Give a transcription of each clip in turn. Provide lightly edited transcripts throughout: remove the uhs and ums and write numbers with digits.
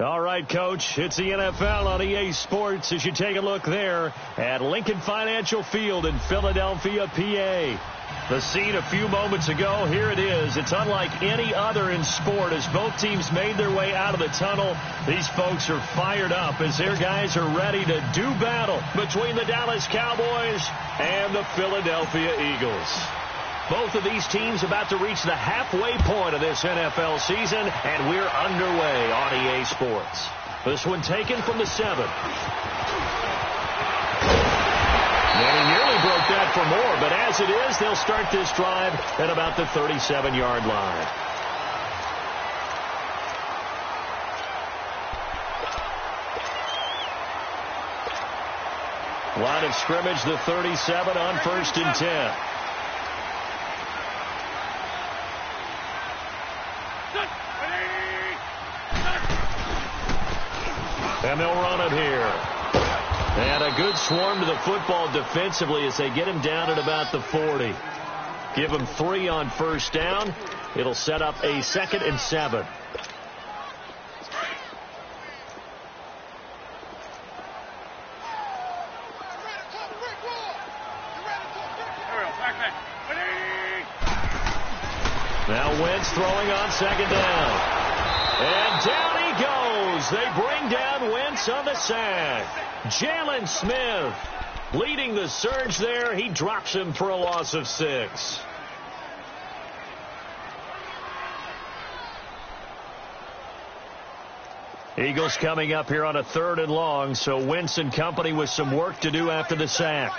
All right, Coach, it's the NFL on EA Sports as you take a look there at Lincoln Financial Field in Philadelphia, PA. The scene a few moments ago, here it is. It's unlike any other in sport as both teams made their way out of the tunnel. These folks are fired up as their guys are ready to do battle between the Dallas Cowboys and the Philadelphia Eagles. Both of these teams about to reach the halfway point of this NFL season, and we're underway on EA Sports. This one taken from the 7. And he nearly broke that for more, but as it is, they'll start this drive at about the 37-yard line. Line of scrimmage, the 37 on 1st and 10. And they'll run it here. And a good swarm to the football defensively as they get him down at about the 40. Give him 3 on 1st down. It'll set up a 2nd and 7. Now Wentz throwing on 2nd down. And down he goes. They bring down Wentz on the sack. Jalen Smith leading the surge there. He drops him for a loss of 6. Eagles coming up here on a 3rd and long, so Wentz and company with some work to do after the sack.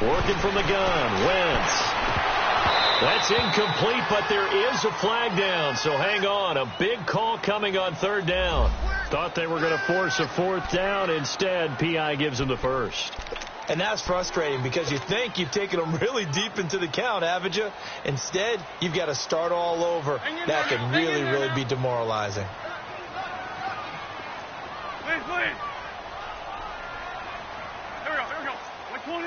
Working from the gun, Wentz. That's incomplete, but there is a flag down, so hang on. A big call coming on 3rd down. Thought they were going to force a 4th down. Instead, P.I. gives them the 1st. And that's frustrating because you think you've taken them really deep into the count, haven't you? Instead, you've got to start all over. That can really be demoralizing. Please. Here we go. 120.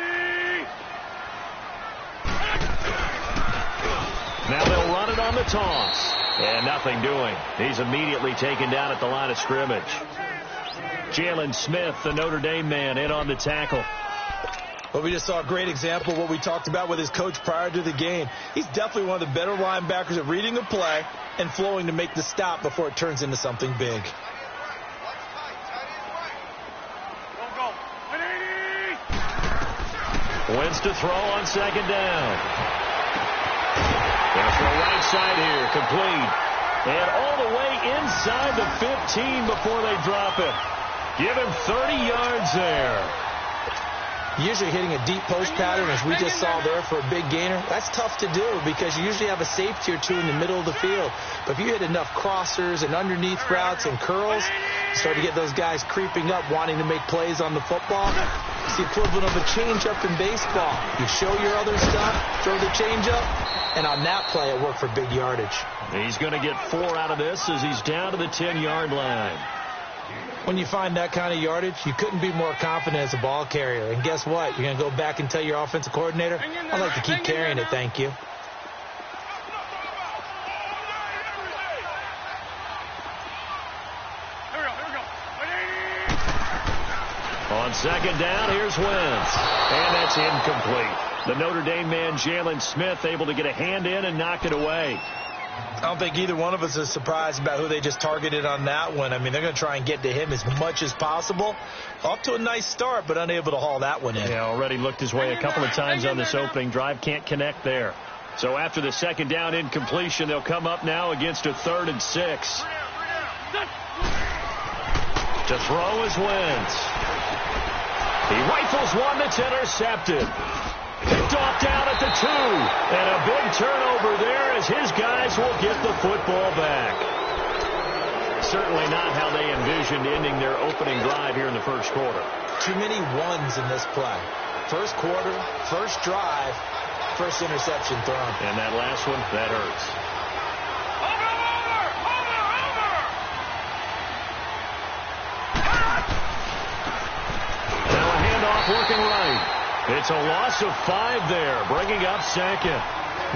Now they'll run it on the toss. And nothing doing. He's immediately taken down at the line of scrimmage. Jalen Smith, the Notre Dame man, in on the tackle. Well, we just saw a great example of what we talked about with his coach prior to the game. He's definitely one of the better linebackers at reading a play and flowing to make the stop before it turns into something big. Wentz to throw on 2nd down. Going to throw right side here, complete. And all the way inside the 15 before they drop it. Give him 30 yards there. Usually hitting a deep post pattern, as we just saw there, for a big gainer, that's tough to do because you usually have a safety or 2 in the middle of the field. But if you hit enough crossers and underneath routes and curls, you start to get those guys creeping up, wanting to make plays on the football. It's the equivalent of a changeup in baseball. You show your other stuff, throw the changeup, and on that play, it worked for big yardage. He's going to get 4 out of this as he's down to the 10-yard line. When you find that kind of yardage, you couldn't be more confident as a ball carrier. And guess what? You're going to go back and tell your offensive coordinator, I'd like to keep carrying it, thank you. On 2nd down, here's Wentz. And that's incomplete. The Notre Dame man, Jalen Smith, able to get a hand in and knock it away. I don't think either one of us is surprised about who they just targeted on that one. I mean, they're going to try and get to him as much as possible. Off to a nice start, but unable to haul that one in. Yeah, already looked his way a couple of times on this opening drive. Can't connect there. So after the 2nd down incompletion, they'll come up now against a 3rd and 6. To throw is Wentz. He rifles one that's intercepted. Picked off down at the 2. And a big turnover there as his guys will get the football back. Certainly not how they envisioned ending their opening drive here in the 1st quarter. Too many ones in this play. 1st quarter, 1st drive, 1st interception thrown. And that last one, that hurts. Now a handoff working right. It's a loss of 5 there, bringing up 2nd.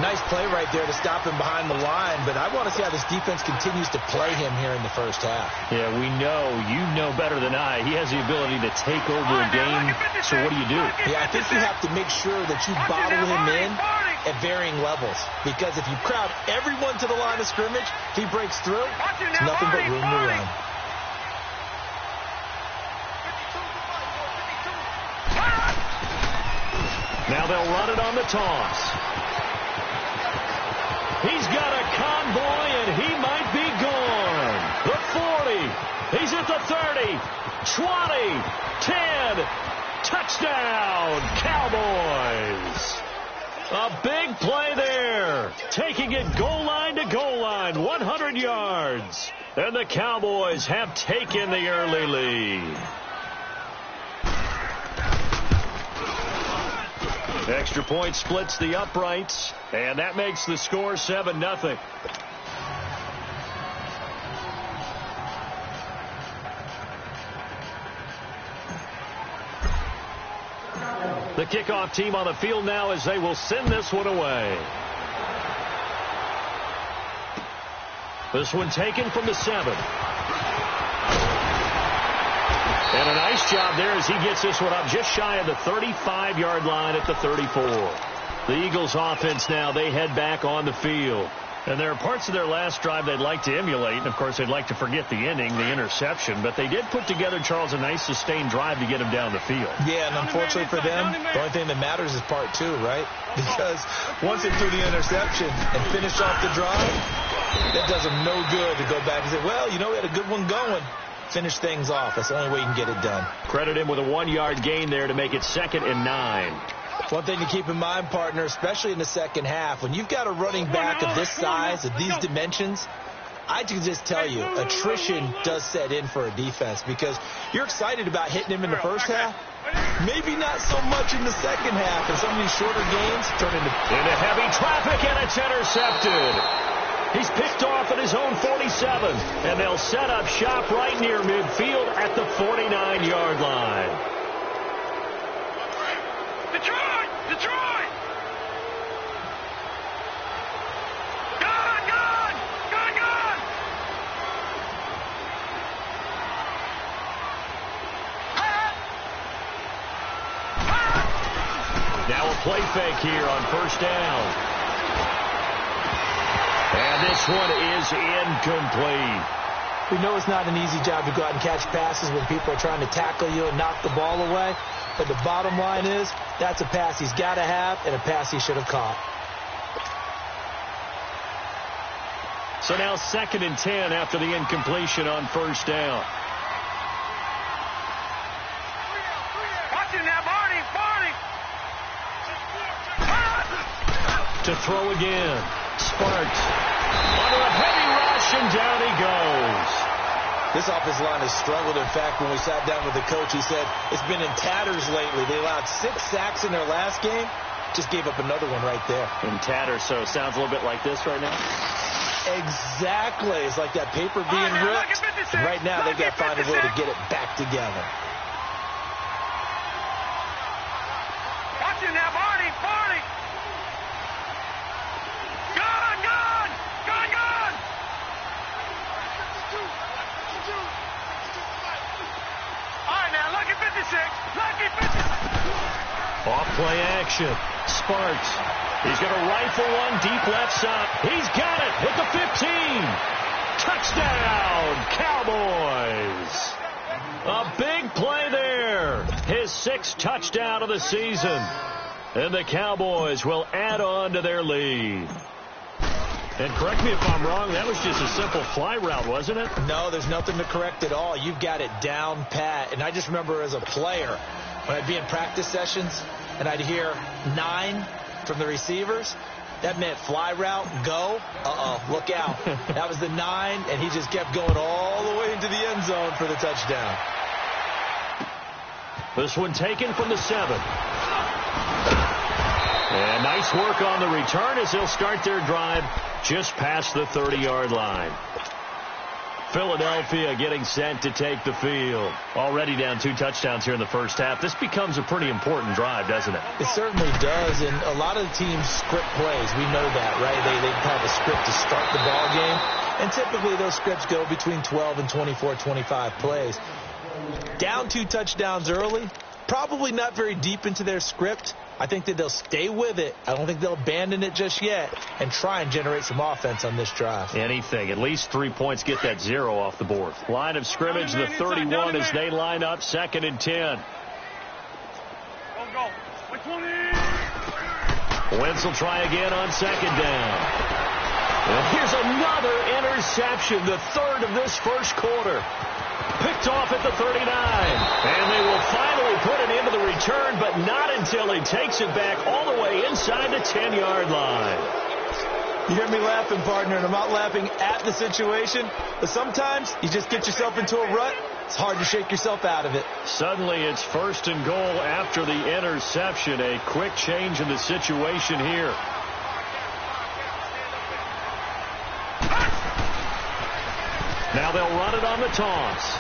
Nice play right there to stop him behind the line, but I want to see how this defense continues to play him here in the first half. Yeah, we know. You know better than I. He has the ability to take over a game, so what do you do? Yeah, I think you have to make sure that you bottle him in at varying levels, because if you crowd everyone to the line of scrimmage, if he breaks through, it's nothing but room to run. Now they'll run it on the toss. He's got a convoy, and he might be gone. The 40. He's at the 30. 20. 10. Touchdown, Cowboys. A big play there. Taking it goal line to goal line, 100 yards. And the Cowboys have taken the early lead. Extra point splits the uprights, and that makes the score 7-0. The kickoff team on the field now as they will send this one away. This one taken from the 7. And a nice job there as he gets this one up just shy of the 35-yard line at the 34. The Eagles offense now, they head back on the field. And there are parts of their last drive they'd like to emulate. And, of course, they'd like to forget the ending, the interception. But they did put together, Charles, a nice sustained drive to get him down the field. Yeah, and unfortunately for them, the only thing that matters is part 2, right? Because once they threw the interception and finished off the drive, that does them no good to go back and say, well, you know, we had a good one going. Finish things off. That's the only way you can get it done. Credit him with a 1-yard gain there to make it 2nd and 9. One thing to keep in mind, partner, especially in the second half, when you've got a running back of this size, of these dimensions, I can just tell you, attrition does set in for a defense because you're excited about hitting him in the first half. Maybe not so much in the second half, and some of these shorter games turn into heavy traffic, and it's intercepted. He's picked off at his own 47, and they'll set up shop right near midfield at the 49-yard line. Detroit! Detroit! Gone! Gone! Gone! Gone! Now a play fake here on first down. And this one is incomplete. We know it's not an easy job to go out and catch passes when people are trying to tackle you and knock the ball away. But the bottom line is, that's a pass he's got to have and a pass he should have caught. So now 2nd and 10 after the incompletion on first down. Watch it now, Barney! Barney! To throw again. Sparks. Under a heavy rush, and down he goes. This offensive line has struggled. In fact, when we sat down with the coach, he said it's been in tatters lately. They allowed 6 sacks in their last game. Just gave up another one right there. In tatters, so it sounds a little bit like this right now? Exactly. It's like that paper being ripped. And right now, they've got to find a way to get it back together. Watch it now, Barney! Barney! Gone! Gone! Gone! Gone! All right, now, lucky 56. Lucky 56. Off play action. Sparks. He's going to rifle one deep left side. He's got it at the 15. Touchdown, Cowboys. A big play there. His 6th touchdown of the season. And the Cowboys will add on to their lead. And correct me if I'm wrong, that was just a simple fly route, wasn't it? No, there's nothing to correct at all. You've got it down pat. And I just remember as a player, when I'd be in practice sessions and I'd hear 9 from the receivers, that meant fly route, go. Look out. That was the 9, and he just kept going all the way into the end zone for the touchdown. This one taken from the 7. And nice work on the return as they'll start their drive just past the 30-yard line. Philadelphia getting set to take the field. Already down 2 touchdowns here in the first half. This becomes a pretty important drive, doesn't it? It certainly does, and a lot of the teams script plays. We know that, right? They have a script to start the ball game, and typically those scripts go between 12 and 24, 25 plays. Down 2 touchdowns early, probably not very deep into their script. I think that they'll stay with it. I don't think they'll abandon it just yet and try and generate some offense on this drive. Anything. At least 3 points. Get that 0 off the board. Line of scrimmage, the 31 as they line up. 2nd and 10. Go. Wentz will try again on 2nd down. And here's another interception, the 3rd of this first quarter. Picked off at the 39. And they will finally put it into the return, but not until he takes it back all the way inside the 10-yard line. You hear me laughing, partner, and I'm not laughing at the situation, but sometimes you just get yourself into a rut. It's hard to shake yourself out of it. Suddenly it's 1st and goal after the interception. A quick change in the situation here. Now they'll run it on the toss.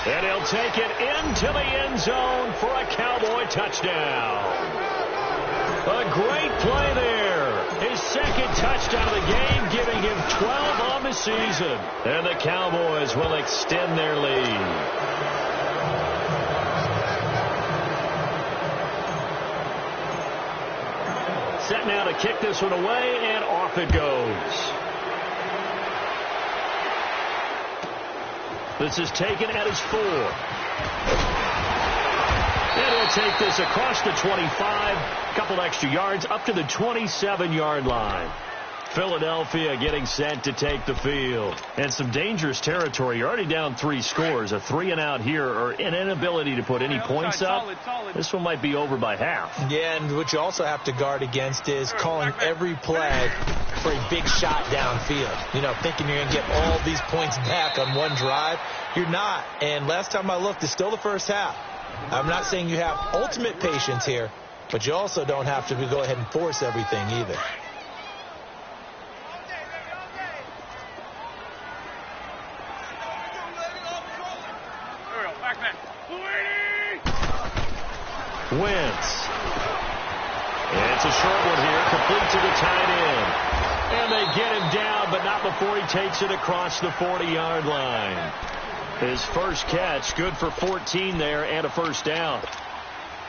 And he'll take it into the end zone for a Cowboy touchdown. A great play there. His 2nd touchdown of the game, giving him 12 on the season. And the Cowboys will extend their lead. Set now to kick this one away, and off it goes. This is taken at his 4. And he'll take this across the 25. Couple extra yards up to the 27-yard line. Philadelphia getting set to take the field. And some dangerous territory. You're already down 3 scores. A 3-and-out here, or an inability to put any points up. This one might be over by half. Yeah, and what you also have to guard against is calling every play for a big shot downfield. You know, thinking you're going to get all these points back on one drive. You're not. And last time I looked, it's still the first half. I'm not saying you have ultimate patience here, but you also don't have to go ahead and force everything either. Wentz. And it's a short one here, complete to the tight end. And they get him down, but not before he takes it across the 40-yard line. His first catch, good for 14 there, and a first down.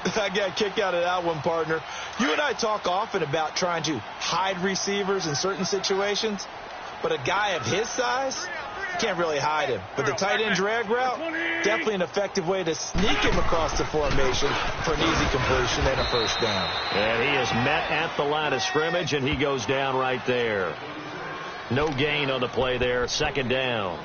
I got a kick out of that one, partner. You and I talk often about trying to hide receivers in certain situations, but a guy of his size, you can't really hide him. But the tight end drag route, definitely an effective way to sneak him across the formation for an easy completion and a first down. And he is met at the line of scrimmage, and he goes down right there. No gain on the play there, 2nd down.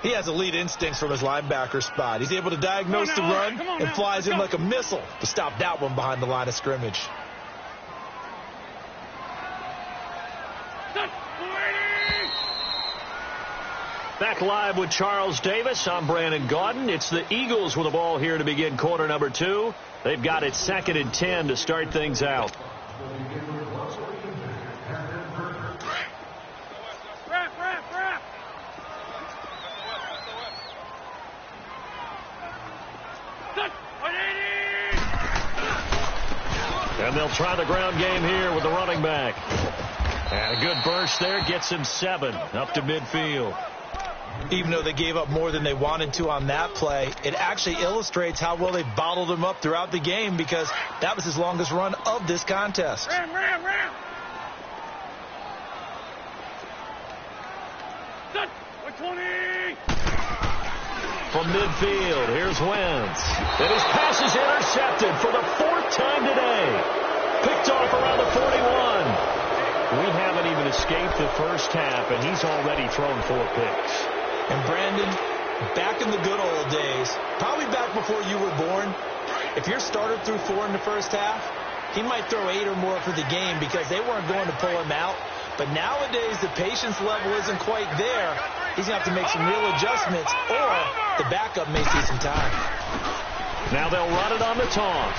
He has elite instincts from his linebacker spot. He's able to diagnose the run and flies in like a missile to stop that one behind the line of scrimmage. Back live with Charles Davis. I'm Brandon Gaudin. It's the Eagles with the ball here to begin quarter number 2. They've got it 2nd and 10 to start things out. And they'll try the ground game here with the running back. And a good burst there gets him 7 up to midfield. Even though they gave up more than they wanted to on that play, it actually illustrates how well they bottled him up throughout the game, because that was his longest run of this contest. Ram. Set. 20. From midfield, here's Wentz. And his pass is intercepted for the 4th time today. Picked off around the 41. We haven't even escaped the first half, and he's already thrown 4 picks. And Brandon, back in the good old days, probably back before you were born, if your starter threw 4 in the first half, he might throw 8 or more for the game because they weren't going to pull him out. But nowadays, the patience level isn't quite there. He's going to have to make some real adjustments, or the backup may see some time. Now they'll run it on the toss.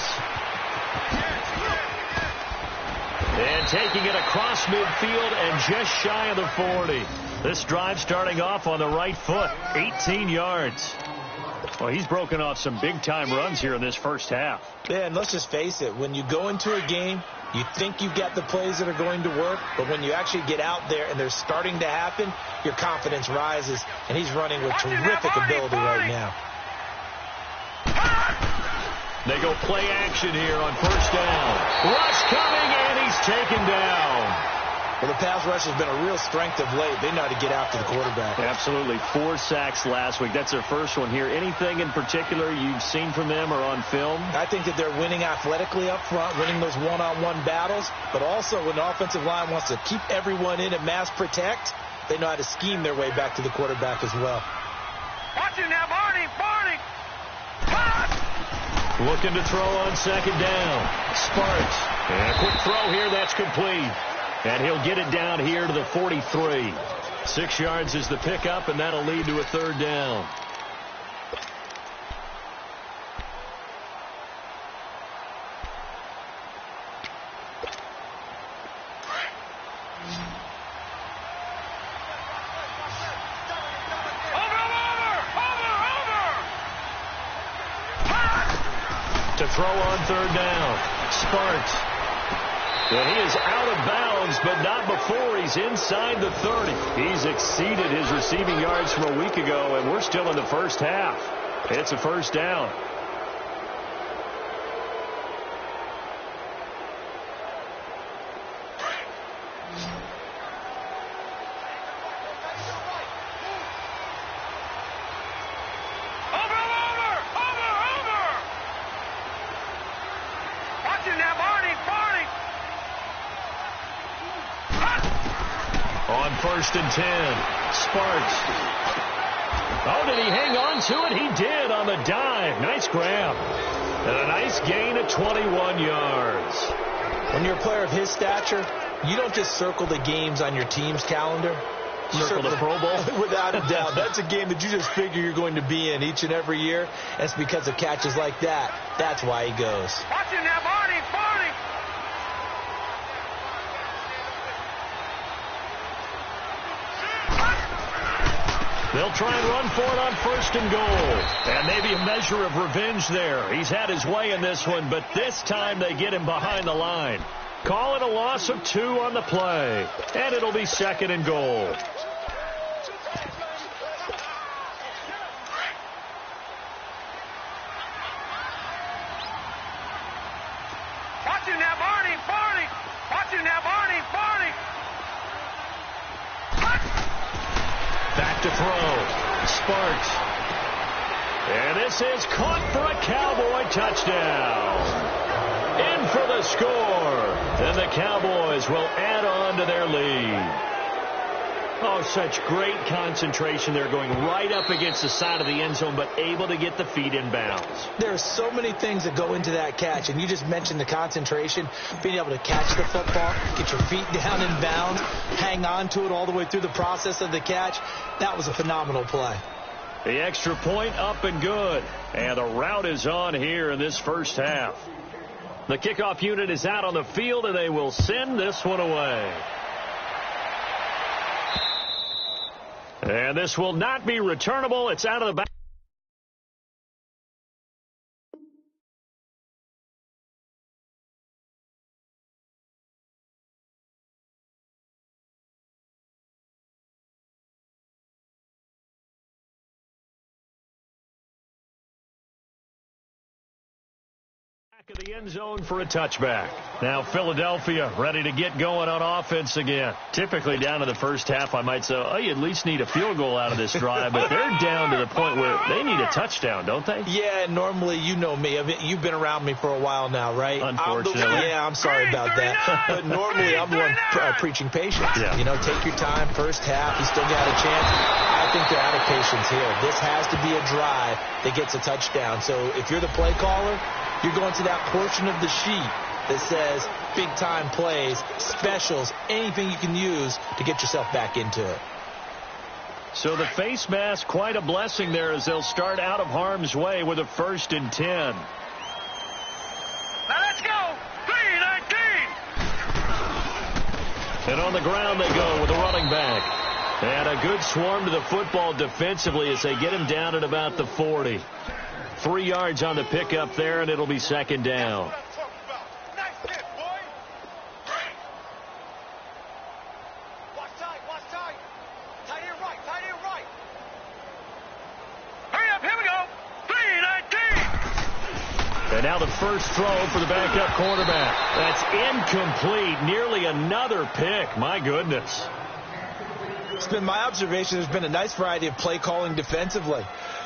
And taking it across midfield and just shy of the 40. This drive starting off on the right foot, 18 yards. Well, he's broken off some big-time runs here in this first half. Yeah, and let's just face it. When you go into a game, you think you've got the plays that are going to work, but when you actually get out there and they're starting to happen, your confidence rises, and he's running with terrific ability right now. They go play action here on first down. Rush coming, and he's taken down. Well, the pass rush has been a real strength of late. They know how to get after the quarterback. Absolutely. 4 sacks last week. That's their first one here. Anything in particular you've seen from them or on film? I think that they're winning athletically up front, winning those one-on-one battles, but also when the offensive line wants to keep everyone in and mass protect, they know how to scheme their way back to the quarterback as well. Watch it now, Barney. Looking to throw on second down. Sparks. And a quick throw here. That's complete. And he'll get it down here to the 43. 6 yards is the pickup, and that'll lead to a third down. To throw on third down. Sparks. And he is out of bounds, but not before he's inside the 30. He's exceeded his receiving yards from a week ago, and we're still in the first half. It's a first down. First and 10. Sparks. Oh, did he hang on to it? He did on the dive. Nice grab. And a nice gain of 21 yards. When you're a player of his stature, you don't just circle the games on your team's calendar. You circle the Pro Bowl? Without a doubt. That's a game that you just figure you're going to be in each and every year. And it's because of catches like that. That's why he goes. Watch it now, Barney. They'll try and run for it on first and goal. And maybe a measure of revenge there. He's had his way in this one, but this time they get him behind the line. Call it a loss of 2 on the play. And it'll be second and goal. Watch it now, Barney. Watch it now, Barney. Back to throw. Sparks. And this is caught for a Cowboy touchdown. In for the score. And the Cowboys will add on to their lead. Oh, such great concentration. They're going right up against the side of the end zone, but able to get the feet in bounds. There are so many things that go into that catch, and you just mentioned the concentration, being able to catch the football, get your feet down in bounds, hang on to it all the way through the process of the catch. That was a phenomenal play. The extra point up and good. And the route is on here in this first half. The kickoff unit is out on the field, and they will send this one away. And this will not be returnable. It's out of the back. Back of the end zone for a touchback. Now Philadelphia ready to get going on offense again. Typically down to the first half, I might say, oh, you at least need a field goal out of this drive, but they're down to the point where they need a touchdown, don't they? Yeah, normally, you know me. I mean, you've been around me for a while now, right? Unfortunately. I'm sorry about that. But normally, I'm the one preaching patience. Yeah. You know, take your time. First half, you still got a chance. I think they're out of patience here. This has to be a drive that gets a touchdown. So if you're the play caller, you're going to that portion of the sheet that says big-time plays, specials, anything you can use to get yourself back into it. So the face mask, quite a blessing there as they'll start out of harm's way with a 1st and 10. Now let's go. 3-19. And on the ground they go with a running back. And a good swarm to the football defensively as they get him down at about the 40. 3 yards on the pickup there, and it'll be second down. And now the first throw for the backup quarterback. That's incomplete. Nearly another pick. My goodness. It's been my observation there's been a nice variety of play calling defensively.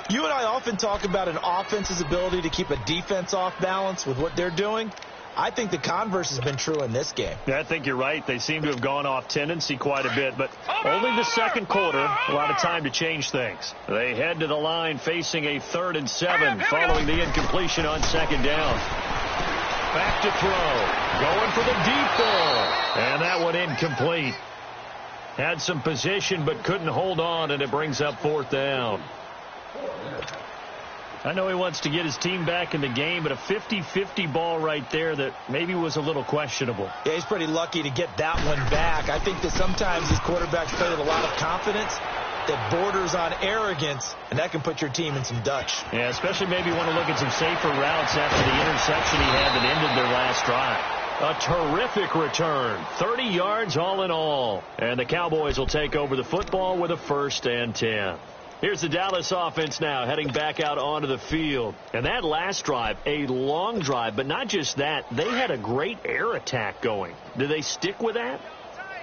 You and I often talk about an offense's ability to keep a defense off balance with what they're doing. I think the converse has been true in this game. Yeah, I think you're right. They seem to have gone off tendency quite a bit, but only the second quarter. A lot of time to change things. They head to the line facing a 3rd and 7 following the incompletion on second down. Back to throw. Going for the deep ball. And that one incomplete. Had some position but couldn't hold on, and it brings up 4th down. I know he wants to get his team back in the game, but a 50-50 ball right there that maybe was a little questionable. Yeah, he's pretty lucky to get that one back. I think that sometimes these quarterbacks play with a lot of confidence that borders on arrogance, and that can put your team in some Dutch. Yeah, especially maybe want to look at some safer routes after the interception he had that ended their last drive. A terrific return. 30 yards all in all. And the Cowboys will take over the football with a 1st and 10. Here's the Dallas offense now heading back out onto the field. And that last drive, a long drive, but not just that. They had a great air attack going. Do they stick with that?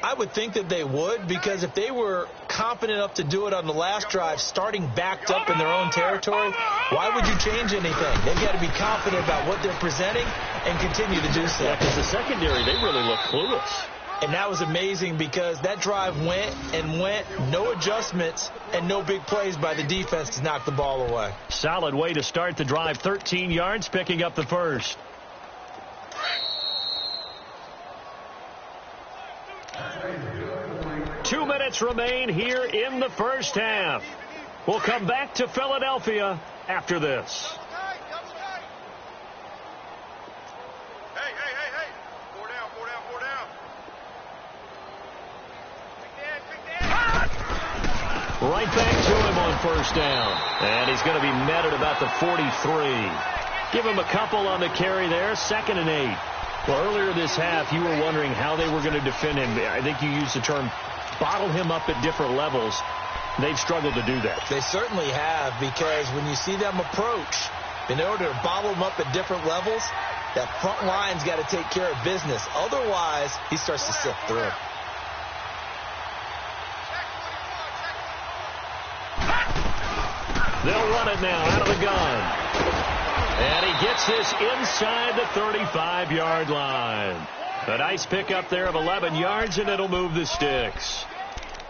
I would think that they would, because if they were confident enough to do it on the last drive, starting backed up in their own territory, why would you change anything? They've got to be confident about what they're presenting and continue to do so. Yeah, because the secondary, they really look clueless. And that was amazing because that drive went and went, no adjustments and no big plays by the defense to knock the ball away. Solid way to start the drive. 13 yards, picking up the first. Two minutes remain here in the first half. We'll come back to Philadelphia after this. Right back to him on first down. And he's going to be met at about the 43. Give him a couple on the carry there. 2nd and 8. Well, earlier this half, you were wondering how they were going to defend him. I think you used the term bottle him up at different levels. They've struggled to do that. They certainly have, because when you see them approach, in order to bottle him up at different levels, that front line's got to take care of business. Otherwise, he starts to sift through. They'll run it now out of the gun. And he gets this inside the 35-yard line. A nice pickup there of 11 yards, and it'll move the sticks.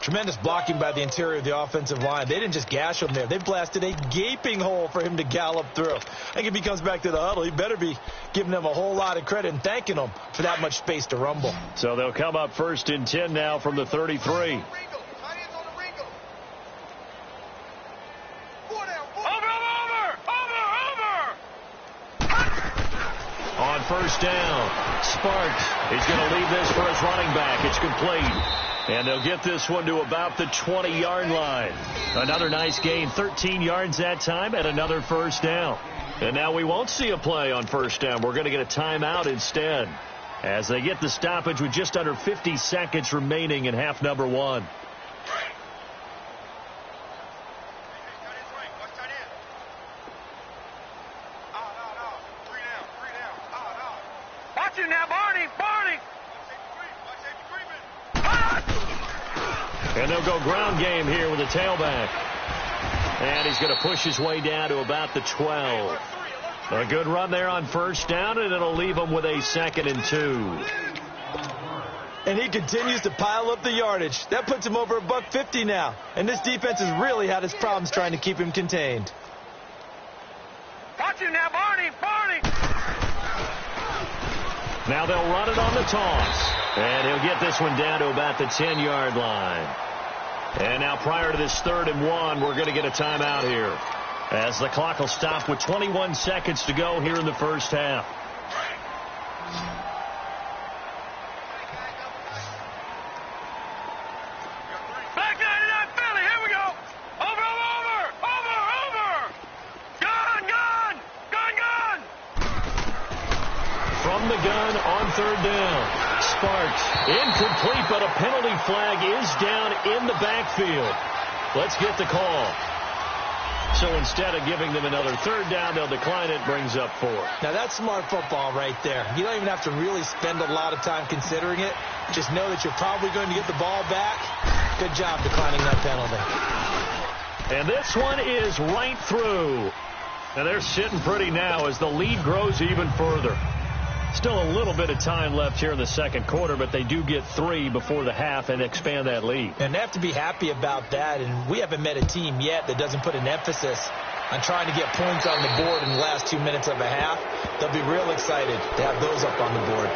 Tremendous blocking by the interior of the offensive line. They didn't just gash him there. They blasted a gaping hole for him to gallop through. I think if he comes back to the huddle, he better be giving them a whole lot of credit and thanking them for that much space to rumble. So they'll come up 1st and 10 now from the 33. On first down, Sparks is going to leave this for his running back. It's complete. And they'll get this one to about the 20-yard line. Another nice gain, 13 yards that time, and another first down. And now we won't see a play on first down. We're going to get a timeout instead, as they get the stoppage with just under 50 seconds remaining in half number 1. And they'll go ground game here with a tailback. And he's going to push his way down to about the 12. A good run there on first down, and it'll leave him with a 2nd and 2. And he continues to pile up the yardage. That puts him over $150 now. And this defense has really had its problems trying to keep him contained. Watch him now, Barney! Now they'll run it on the toss. And he'll get this one down to about the 10-yard line. And now prior to this 3rd and 1, we're going to get a timeout here, as the clock will stop with 21 seconds to go here in the first half. Back 99! from the gun on third down. Sparks, incomplete, but a penalty flag is down in the backfield. Let's get the call. So instead of giving them another third down, they'll decline it, brings up 4. Now, that's smart football right there. You don't even have to really spend a lot of time considering it. Just know that you're probably going to get the ball back. Good job declining that penalty. And this one is right through. And they're sitting pretty now as the lead grows even further. Still a little bit of time left here in the second quarter, but they do get 3 before the half and expand that lead. And they have to be happy about that, and we haven't met a team yet that doesn't put an emphasis on trying to get points on the board in the last 2 minutes of a half. They'll be real excited to have those up on the board.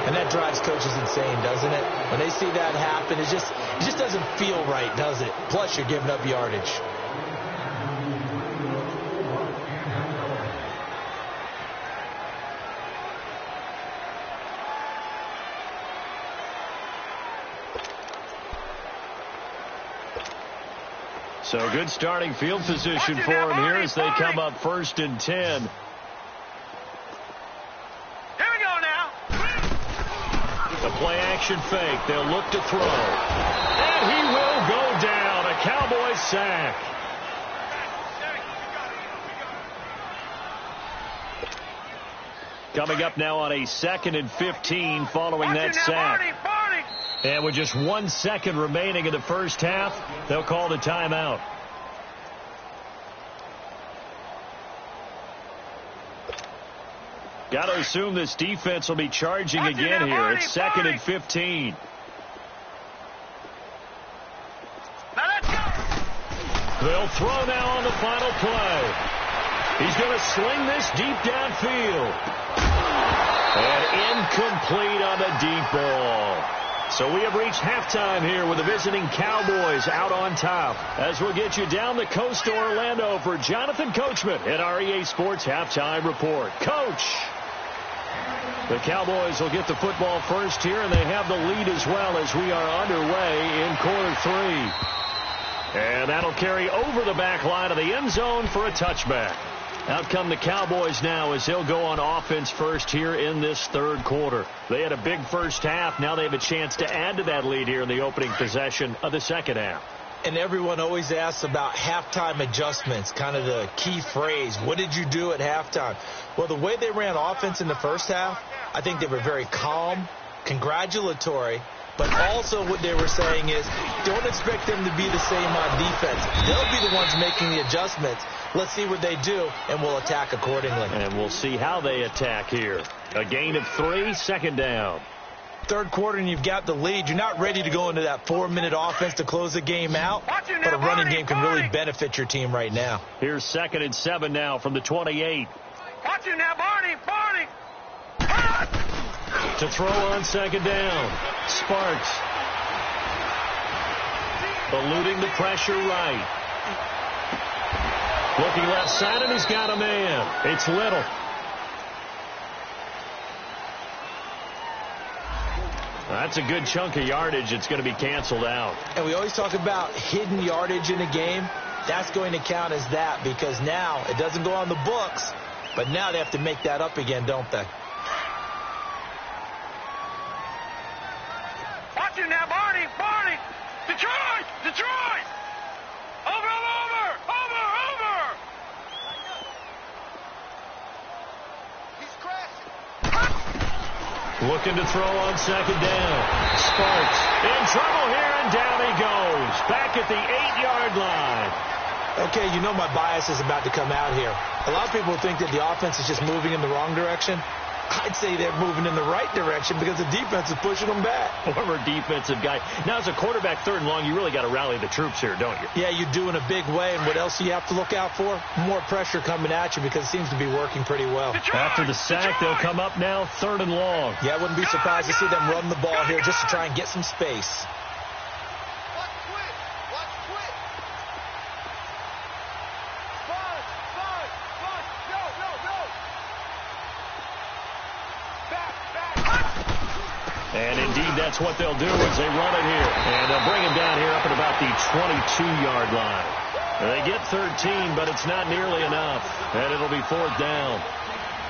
And that drives coaches insane, doesn't it? When they see that happen, it just doesn't feel right, does it? Plus, you're giving up yardage. So good starting field position for them here as they come up 1st and 10. Here we go now. The play action fake. They'll look to throw. And he will go down. A Cowboys sack. Coming up now on a 2nd and 15 following that sack. And with just 1 second remaining in the first half, they'll call the timeout. Got to assume this defense will be charging again here. It's 2nd and 15. They'll throw now on the final play. He's going to sling this deep downfield. And incomplete on the deep ball. So we have reached halftime here with the visiting Cowboys out on top. As we'll get you down the coast to Orlando for Jonathan Coachman at our EA Sports Halftime Report. Coach! The Cowboys will get the football first here, and they have the lead as well as we are underway in quarter 3. And that'll carry over the back line of the end zone for a touchback. Out come the Cowboys now as they'll go on offense first here in this third quarter. They had a big first half. Now they have a chance to add to that lead here in the opening possession of the second half. And everyone always asks about halftime adjustments, kind of the key phrase. What did you do at halftime? Well, the way they ran offense in the first half, I think they were very calm, congratulatory, but also what they were saying is don't expect them to be the same on defense. They'll be the ones making the adjustments. Let's see what they do, and we'll attack accordingly. And we'll see how they attack here. A gain of 3, second down. Third quarter, and you've got the lead. You're not ready to go into that 4-minute offense to close the game out, but a running game can really benefit your team right now. Here's 2nd and 7 now from the 28. Watch it now, Barney. To throw on second down. Sparks. Eluding the pressure right. Looking left side, and he's got a man. It's Little. That's a good chunk of yardage. It's going to be canceled out. And we always talk about hidden yardage in a game. That's going to count as that because now it doesn't go on the books, but now they have to make that up again, don't they? Watch it now, Barney. Detroit. Over. He's crashing. Looking to throw on second down. Sparks in trouble here, and down he goes. Back at the 8-yard line. Okay, you know my bias is about to come out here. A lot of people think that the offense is just moving in the wrong direction. I'd say they're moving in the right direction because the defense is pushing them back. Former defensive guy. Now, as a quarterback, 3rd and long, you really got to rally the troops here, don't you? Yeah, you do in a big way. And what else do you have to look out for? More pressure coming at you because it seems to be working pretty well. After the sack, they'll come up now 3rd and long. Yeah, I wouldn't be surprised to see them run the ball here just to try and get some space. And indeed, that's what they'll do as they run it here. And they'll bring him down here up at about the 22-yard line. They get 13, but it's not nearly enough. And it'll be 4th down.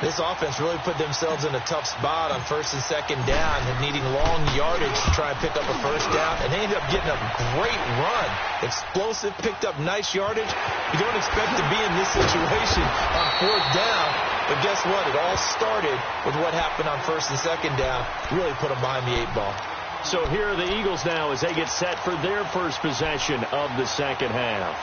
This offense really put themselves in a tough spot on first and second down and needing long yardage to try and pick up a first down. And they ended up getting a great run. Explosive, picked up nice yardage. You don't expect to be in this situation on fourth down. But guess what? It all started with what happened on first and second down. Really put them behind the 8 ball. So here are the Eagles now as they get set for their first possession of the second half.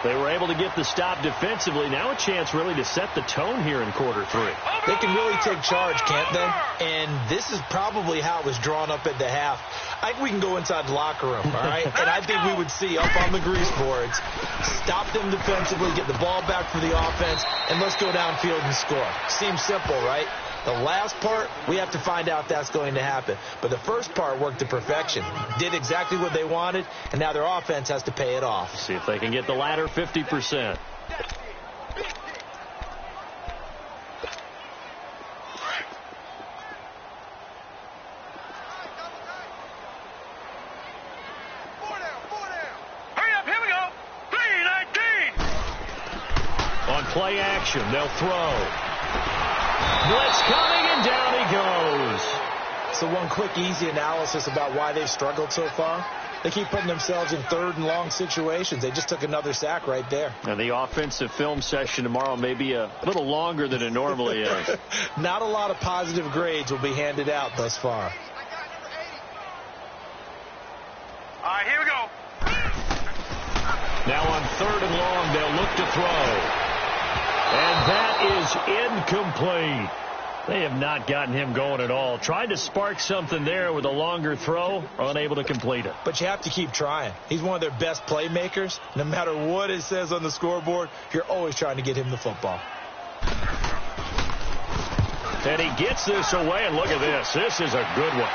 They were able to get the stop defensively. Now a chance really to set the tone here in quarter 3. They can really take charge, can't they? And this is probably how it was drawn up at the half. I think we can go inside the locker room, all right? And I think we would see up on the grease boards, stop them defensively, get the ball back for the offense, and let's go downfield and score. Seems simple, right? The last part, we have to find out if that's going to happen. But the first part worked to perfection. Did exactly what they wanted, and now their offense has to pay it off. See if they can get the latter 50%. Hurry up, here we go. 3-19. On play action, they'll throw. Blitz coming, and down he goes. So one quick, easy analysis about why they've struggled so far. They keep putting themselves in third and long situations. They just took another sack right there. And the offensive film session tomorrow may be a little longer than it normally is. Not a lot of positive grades will be handed out thus far. All right, here we go. Now on third and long, they'll look to throw. And that is incomplete. They have not gotten him going at all. Tried to spark something there with a longer throw, unable to complete it. But you have to keep trying. He's one of their best playmakers. No matter what it says on the scoreboard, you're always trying to get him the football. And he gets this away, and look at this. This is a good one.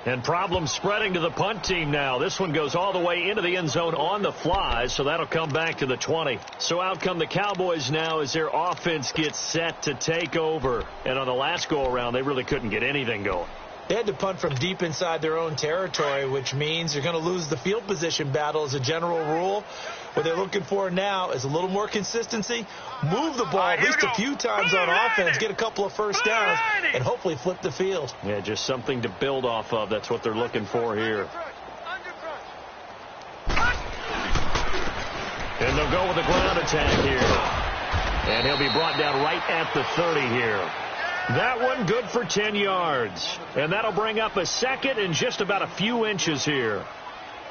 And problems spreading to the punt team now. This one goes all the way into the end zone on the fly, so that'll come back to the 20. So out come the Cowboys now as their offense gets set to take over. And on the last go-around, they really couldn't get anything going. They had to punt from deep inside their own territory, which means you're going to lose the field position battle as a general rule. What they're looking for now is a little more consistency, move the ball at least a few times on offense, get a couple of first downs, and hopefully flip the field. Yeah, just something to build off of. That's what they're looking for here. And they'll go with a ground attack here. And he'll be brought down right at the 30 here. That one good for 10 yards. And that'll bring up a second and just about a few inches here.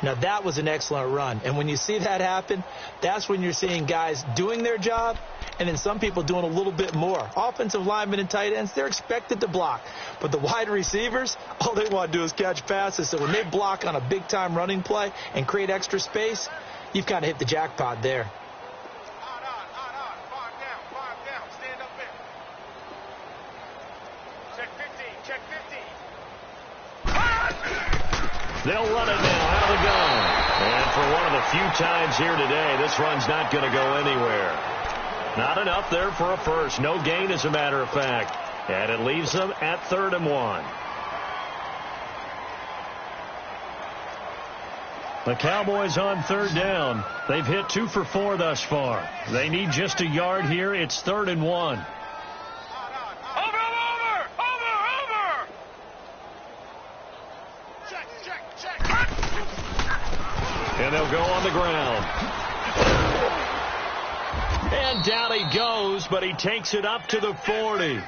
Now, that was an excellent run. And when you see that happen, that's when you're seeing guys doing their job and then some people doing a little bit more. Offensive linemen and tight ends, they're expected to block. But the wide receivers, all they want to do is catch passes. So when they block on a big-time running play and create extra space, you've kind of hit the jackpot there. They'll run it now out of the gun. And for one of the few times here today, this run's not going to go anywhere. Not enough there for a first. No gain, as a matter of fact. And it leaves them at 3rd and 1. The Cowboys on 3rd down. They've hit 2 for 4 thus far. They need just a yard here. It's 3rd and 1. And they'll go on the ground. And down he goes, but he takes it up to the 40.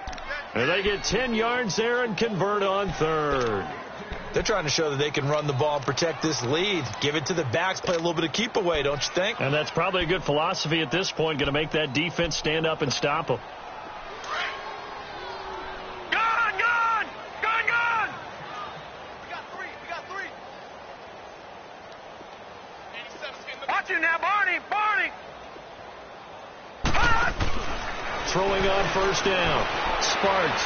And they get 10 yards there and convert on 3rd. They're trying to show that they can run the ball and protect this lead. Give it to the backs, play a little bit of keep away, don't you think? And that's probably a good philosophy at this point, going to make that defense stand up and stop them. Throwing on first down. Sparks.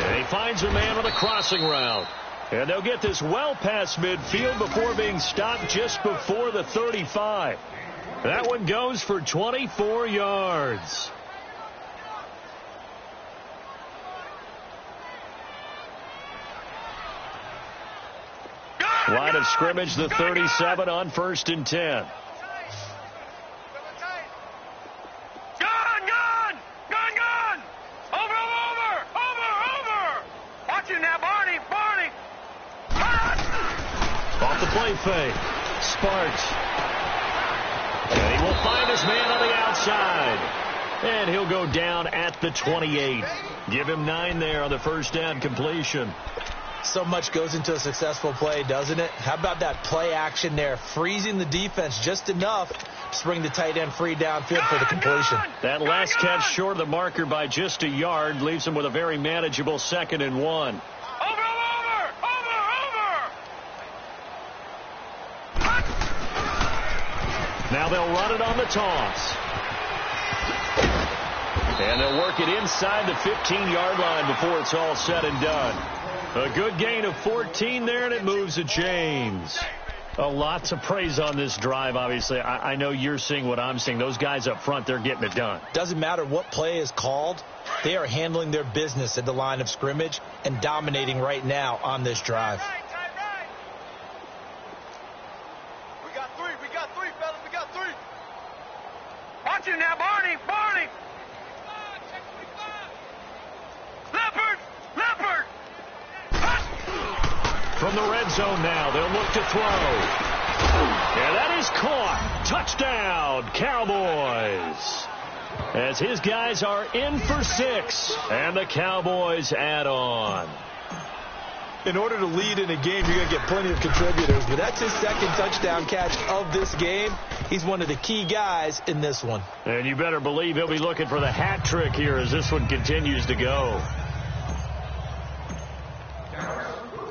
And he finds a man on a crossing route. And they'll get this well past midfield before being stopped just before the 35. That one goes for 24 yards. Line of scrimmage, the 37 on 1st and 10. Watch you now, Barney. Barney. Off the play fake. Sparks. And he will find his man on the outside. And he'll go down at the 28. Give him 9 there on the first down completion. So much goes into a successful play, doesn't it? How about that play action there? Freezing the defense just enough to bring the tight end free downfield for the completion. That last catch short of the marker by just a yard leaves him with a very manageable 2nd and 1. Now they'll run it on the toss. And they'll work it inside the 15-yard line before it's all said and done. A good gain of 14 there, and it moves to James. A lot to praise on this drive, obviously. I know you're seeing what I'm seeing. Those guys up front, they're getting it done. Doesn't matter what play is called. They are handling their business at the line of scrimmage and dominating right now on this drive. We got three, fellas. We got 3. Watch you now, Barney. Barney. Leopard. Leopard. From the red zone now, they'll look to throw. And that is caught. Touchdown, Cowboys. As his guys are in for 6, and the Cowboys add on. In order to lead in a game, you're going to get plenty of contributors, but that's his 2nd touchdown catch of this game. He's one of the key guys in this one. And you better believe he'll be looking for the hat trick here as this one continues to go.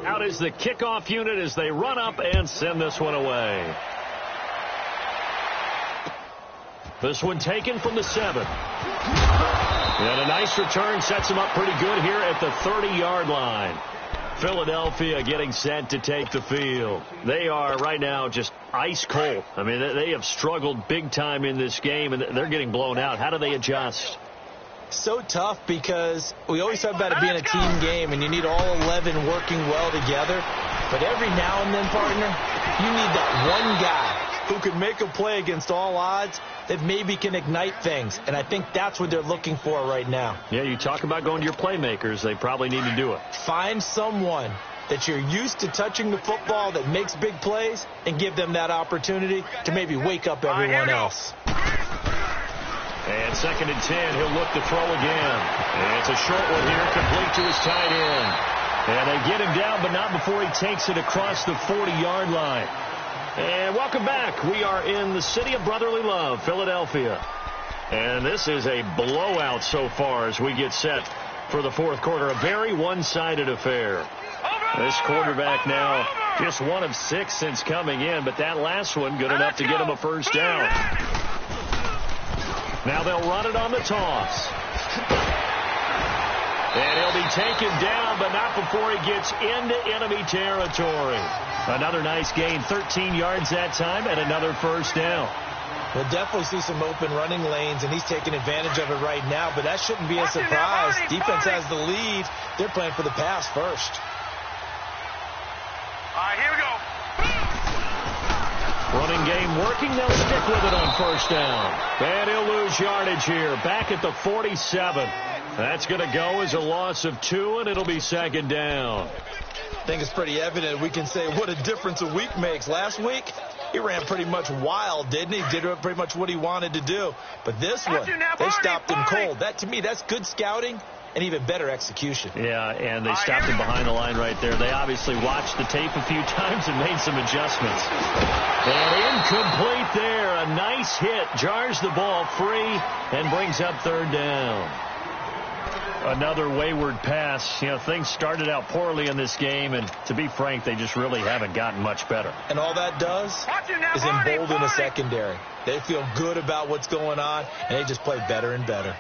Out is the kickoff unit as they run up and send this one away. This one taken from the 7. And a nice return sets him up pretty good here at the 30-yard line. Philadelphia getting set to take the field. They are right now just ice cold. I mean, they have struggled big time in this game, and they're getting blown out. How do they adjust? So tough because we always talk about it being a team game, and you need all 11 working well together. But every now and then, partner, you need that one guy who can make a play against all odds that maybe can ignite things. And I think that's what they're looking for right now. Yeah, you talk about going to your playmakers. They probably need to do it. Find someone that you're used to touching the football that makes big plays and give them that opportunity to maybe wake up everyone else. And 2nd and 10, he'll look to throw again. And it's a short one here, complete to his tight end. And they get him down, but not before he takes it across the 40-yard line. And welcome back. We are in the city of brotherly love, Philadelphia. And this is a blowout so far as we get set for the 4th quarter. A very one-sided affair. This quarterback now just 1 of 6 since coming in, but that last one good enough to get him a first down. Now they'll run it on the toss. And he'll be taken down, but not before he gets into enemy territory. Another nice gain, 13 yards that time, and another first down. We'll definitely see some open running lanes, and he's taking advantage of it right now, but that shouldn't be a surprise. Defense has the lead. They're playing for the pass first. All right, here we go. Running game working. They'll stick with it on first down. And he'll lose yardage here. Back at the 47. That's going to go as a loss of 2, and it'll be 2nd down. I think it's pretty evident. We can say what a difference a week makes. Last week, he ran pretty much wild, didn't he? Did pretty much what he wanted to do. But this one, they stopped him cold. That, to me, that's good scouting and even better execution. Yeah, and they stopped him behind the line right there. They obviously watched the tape a few times and made some adjustments. And incomplete there. A nice hit. Jars the ball free and brings up 3rd down. Another wayward pass. You know, things started out poorly in this game, and to be frank, they just really haven't gotten much better. And all that does is embolden the secondary. They feel good about what's going on, and they just play better and better.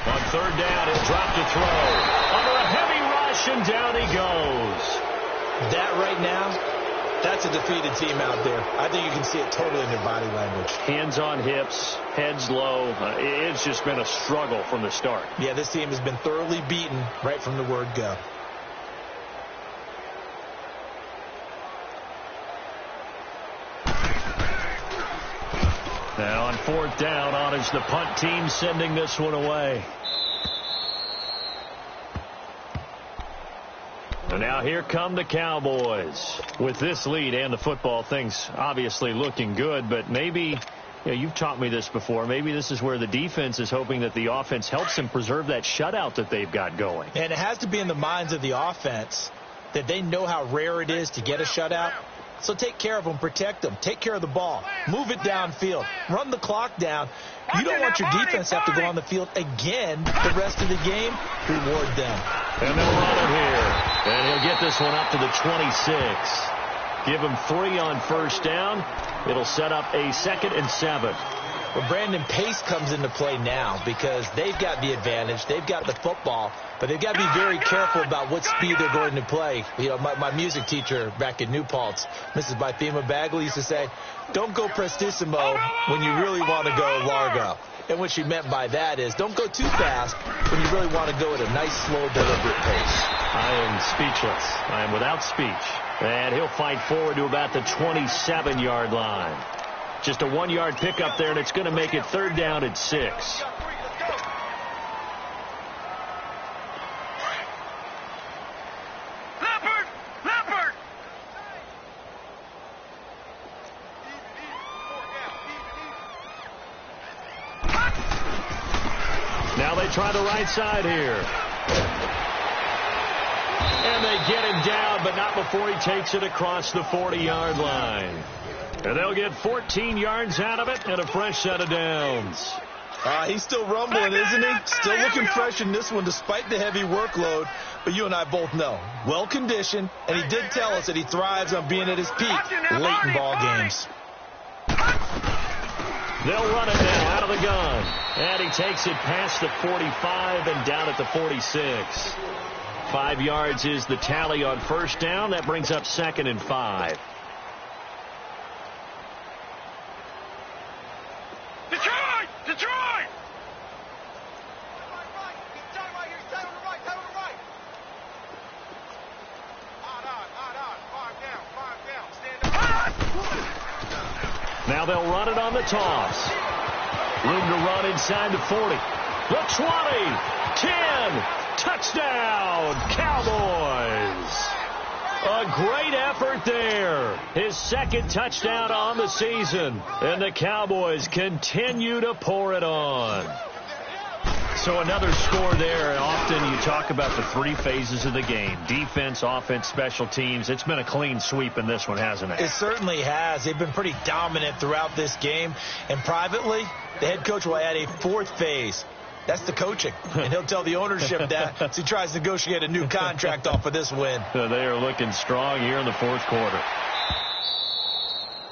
On 3rd down, he'll drop to throw. Under a heavy rush, and down he goes. That right now, that's a defeated team out there. I think you can see it totally in their body language. Hands on hips, heads low. It's just been a struggle from the start. Yeah, this team has been thoroughly beaten right from the word go. Now on 4th down, on is the punt team sending this one away. And now here come the Cowboys. With this lead and the football, things obviously looking good, but maybe, you've taught me this before, maybe this is where the defense is hoping that the offense helps them preserve that shutout that they've got going. And it has to be in the minds of the offense that they know how rare it is to get a shutout. So take care of them, protect them, take care of the ball, move it downfield, run the clock down. You don't want your defense to have to go on the field again the rest of the game. Reward them. And they'll run it here. And he'll get this one up to the 26. Give him 3 on first down. It'll set up a 2nd and 7. Well, Brandon, pace comes into play now because they've got the advantage. They've got the football, but they've got to be very careful about what speed they're going to play. You know, my music teacher back in New Paltz, Mrs. Bythema Bagley, used to say, don't go prestissimo when you really want to go largo. And what she meant by that is don't go too fast when you really want to go at a nice, slow, deliberate pace. I am speechless. I am without speech. And he'll fight forward to about the 27-yard line. Just a 1-yard pickup there, and it's going to make it 3rd down at 6. Leopard! Now they try the right side here. And they get him down, but not before he takes it across the 40-yard line. And they'll get 14 yards out of it and a fresh set of downs. He's still rumbling, isn't he? Still looking fresh in this one despite the heavy workload. But you and I both know, well-conditioned, and he did tell us that he thrives on being at his peak late in ball games. They'll run it now out of the gun. And he takes it past the 45 and down at the 46. 5 yards is the tally on first down. That brings up 2nd and 5. Detroit! Now they'll run it on the toss. Room to run inside the 40. The 20. 10. Touchdown, Cowboys. A great effort there. His 2nd touchdown on the season. And the Cowboys continue to pour it on. So another score there. And often you talk about the 3 phases of the game. Defense, offense, special teams. It's been a clean sweep in this one, hasn't it? It certainly has. They've been pretty dominant throughout this game. And privately, the head coach will add a 4th phase. That's the coaching. And he'll tell the ownership that as he tries to negotiate a new contract off of this win. They are looking strong here in the 4th quarter.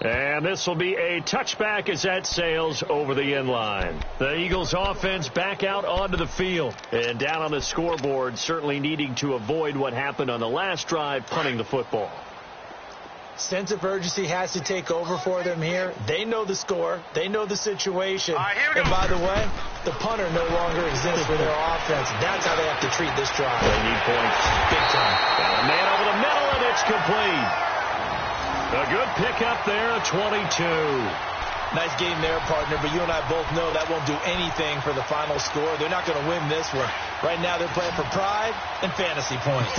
And this will be a touchback as that sails over the end line. The Eagles offense back out onto the field. And down on the scoreboard, certainly needing to avoid what happened on the last drive, punting the football. Sense of urgency has to take over for them here. They know the score. They know the situation. And by the way, the punter no longer exists for their offense. That's how they have to treat this drive. They need points. Big time. Got a man over the middle, and it's complete. A good pickup there, a 22. Nice game there, partner, but you and I both know that won't do anything for the final score. They're not going to win this one. Right now they're playing for pride and fantasy points.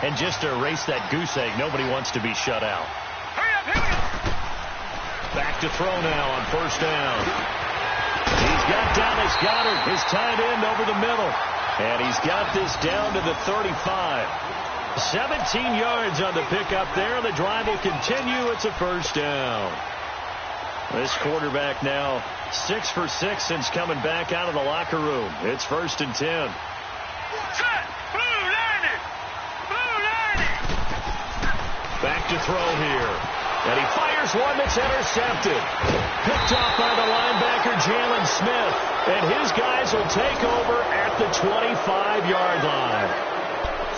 And just to erase that goose egg, nobody wants to be shut out. Hurry up, hurry up! Back to throw now on first down. He's got Dallas Goedert, his tight end, over the middle. And he's got this down to the 35. 17 yards on the pickup there. The drive will continue. It's a first down. This quarterback now 6 for 6 since coming back out of the locker room. It's 1st and 10. Set! Blue landing! Blue landing! Back to throw here. And he fires one that's intercepted. Picked off by the linebacker, Jalen Smith. And his guys will take over at the 25-yard line.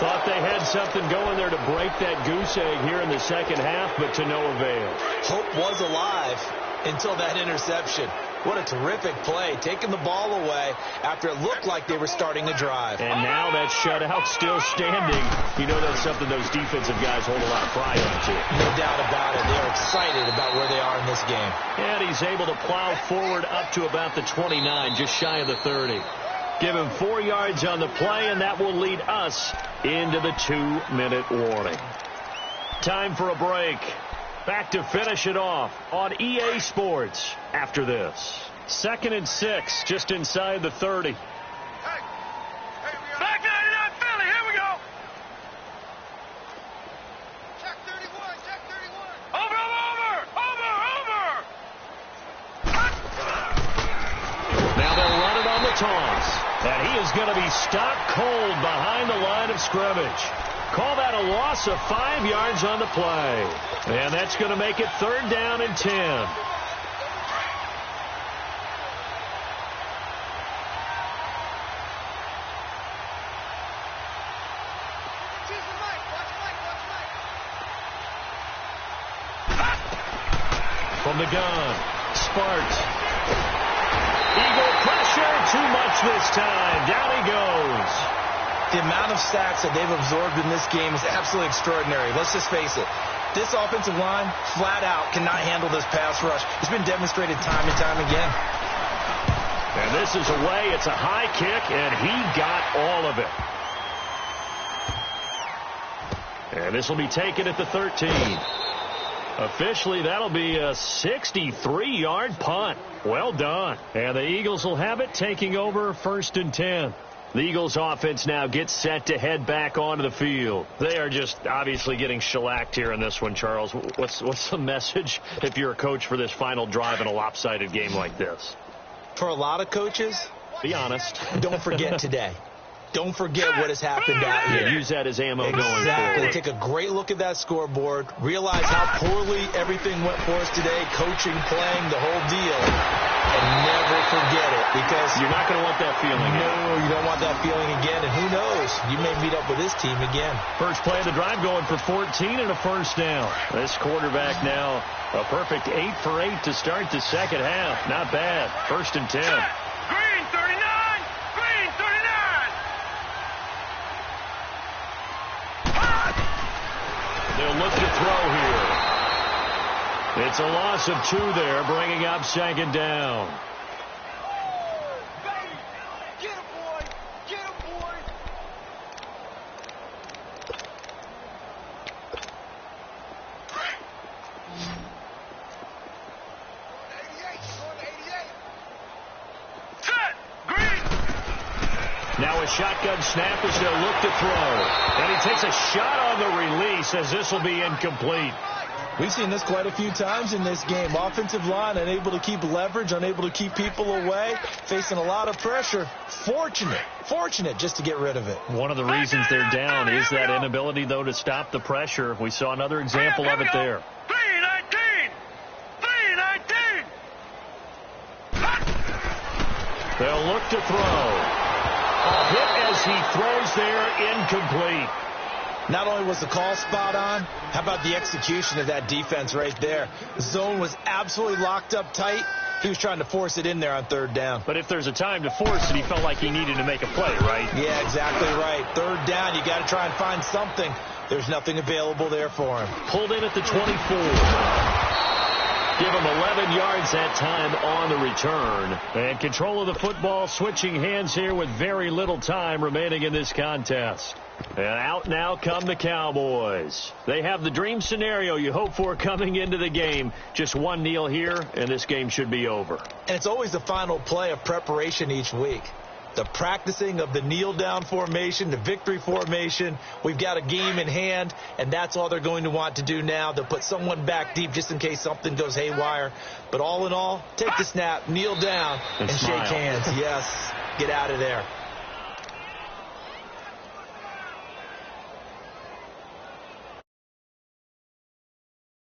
Thought they had something going there to break that goose egg here in the second half, but to no avail. Hope was alive until that interception. What a terrific play, taking the ball away after it looked like they were starting a drive. And now that shutout still standing. You know that's something those defensive guys hold a lot of pride into. No doubt about it. They're excited about where they are in this game. And he's able to plow forward up to about the 29, just shy of the 30. Give him 4 yards on the play, and that will lead us into the 2-minute warning. Time for a break. Back to finish it off on EA Sports after this. 2nd and 6, just inside the 30. Back 99 Philly, here we go. Check 31, check 31. Over. Now they'll run it on the toss. And he is going to be stopped cold behind the line of scrimmage. Call that a loss of 5 yards on the play. And that's going to make it 3rd down and 10. From the gun, Sparks. Eagle pressure, too much this time. Down he goes. The amount of sacks that they've absorbed in this game is absolutely extraordinary. Let's just face it. This offensive line, flat out, cannot handle this pass rush. It's been demonstrated time and time again. And this is away. It's a high kick, and he got all of it. And this will be taken at the 13. Officially, that'll be a 63-yard punt. Well done. And the Eagles will have it, taking over 1st and 10. The Eagles offense now gets set to head back onto the field. They are just obviously getting shellacked here in this one, Charles. What's the message if you're a coach for this final drive in a lopsided game like this? For a lot of coaches, be honest. Don't forget today. Don't forget what has happened out here. Use that as ammo going forward. Exactly. Take a great look at that scoreboard. Realize how poorly everything went for us today. Coaching, playing, the whole deal. And never forget it. Because you're not going to want that feeling again. No, you don't want that feeling again. And who knows? You may meet up with this team again. First play of the drive going for 14 and a 1st down. This quarterback now a perfect 8 for 8 to start the second half. Not bad. 1st and 10. Green 39. Green 39. They'll look to throw here. It's a loss of 2 there, bringing up 2nd down. Get him, boy. Get him, boy. Set. Green. Now a shotgun snap as they'll look to throw. And he takes a shot on the release as this will be incomplete. We've seen this quite a few times in this game. Offensive line unable to keep leverage, unable to keep people away, facing a lot of pressure. Fortunate just to get rid of it. One of the reasons they're down is that inability, though, to stop the pressure. We saw another example of it there. 319. 319. They'll look to throw. A hit as he throws there, incomplete. Not only was the call spot on, how about the execution of that defense right there? The zone was absolutely locked up tight. He was trying to force it in there on 3rd down. But if there's a time to force it, he felt like he needed to make a play, right? Yeah, exactly right. 3rd down, you got to try and find something. There's nothing available there for him. Pulled in at the 24. Give him 11 yards that time on the return. And control of the football switching hands here with very little time remaining in this contest. And out now come the Cowboys. They have the dream scenario you hope for coming into the game. Just one kneel here, and this game should be over. And it's always the final play of preparation each week. The practicing of the kneel-down formation, the victory formation. We've got a game in hand, and that's all they're going to want to do now. They'll put someone back deep just in case something goes haywire. But all in all, take the snap, kneel down, and shake hands. Yes, get out of there.